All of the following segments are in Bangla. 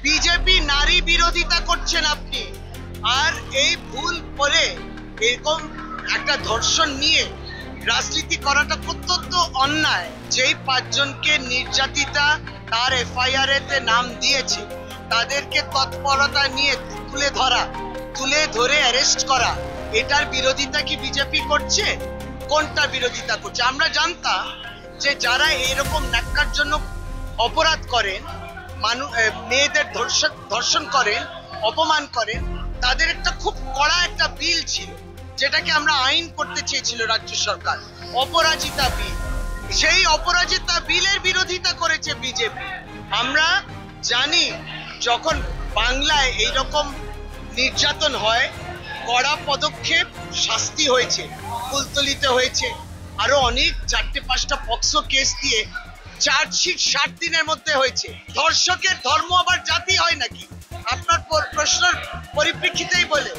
বিজেপি নারী বিরোধিতা করছেন আপনি, আর এই ভুল করে এরকম একটা ধর্ষণ নিয়ে রাজনীতি করাটা অত্যন্ত অন্যায়। যেই 5 জনকে নির্যাতিতা তার এফআইআর এতে নাম দিয়েছে, তাদেরকে তৎপরতা নিয়ে তুলে ধরে অ্যারেস্ট করা, এটার বিরোধিতা কি বিজেপি করছে? কোনটা বিরোধিতা করছে? আমরা জানতাম যে যারা এরকম ন্যাক্কারজনক অপরাধ করেন, মেয়েদের ধর্ষণ করেন, অপমান করেন, তাদের একটা খুব কড়া একটা বিল ছিল, যেটাকে আমরা আইন করতে চেয়েছিল রাজ্য সরকার, অপরাজিতা বিল। সেই অপরাজিতা বিলের বিরোধিতা করেছে বিজেপি। আমরা জানি যখন বাংলায় এইরকম নির্যাতন হয়, কড়া পদক্ষেপ, শাস্তি হয়েছে, কুলতলিতে হয়েছে, আরো অনেক 4-5টা পক্সো কেস দিয়ে চার্জশিট 60 দিনের মধ্যে হয়েছে। ধর্ষকের ধর্ম আবার জাতি হয় নাকি? আপনার প্রশ্নের পরিপ্রেক্ষিতেই বলে,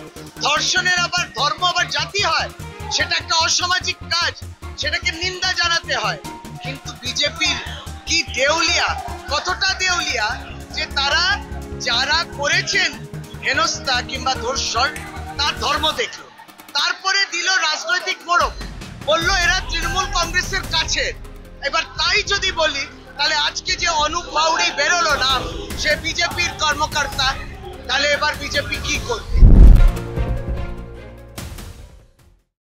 ধর্ষণের আবার ধর্ম আবার জাতি হয়? সেটা একটা অসামাজিক কাজ, সেটাকে নিন্দা জানাতে হয়। কিন্তু বিজেপির কি দেউলিয়া, কতটা দেউলিয়া যে তারা যারা করেছেন হেনস্থা কিংবা ধর্ষণ, তার ধর্ম দেখলো, তারপরে দিল রাজনৈতিক মোড়ক, বললো এরা তৃণমূল কংগ্রেসের কাছে। এবার তাই যদি বলি, তাহলে আজকে যে অনুপ বাউরি বেরোলো নাম, সে বিজেপির কর্মকর্তা, তাহলে এবার বিজেপি কি করবে?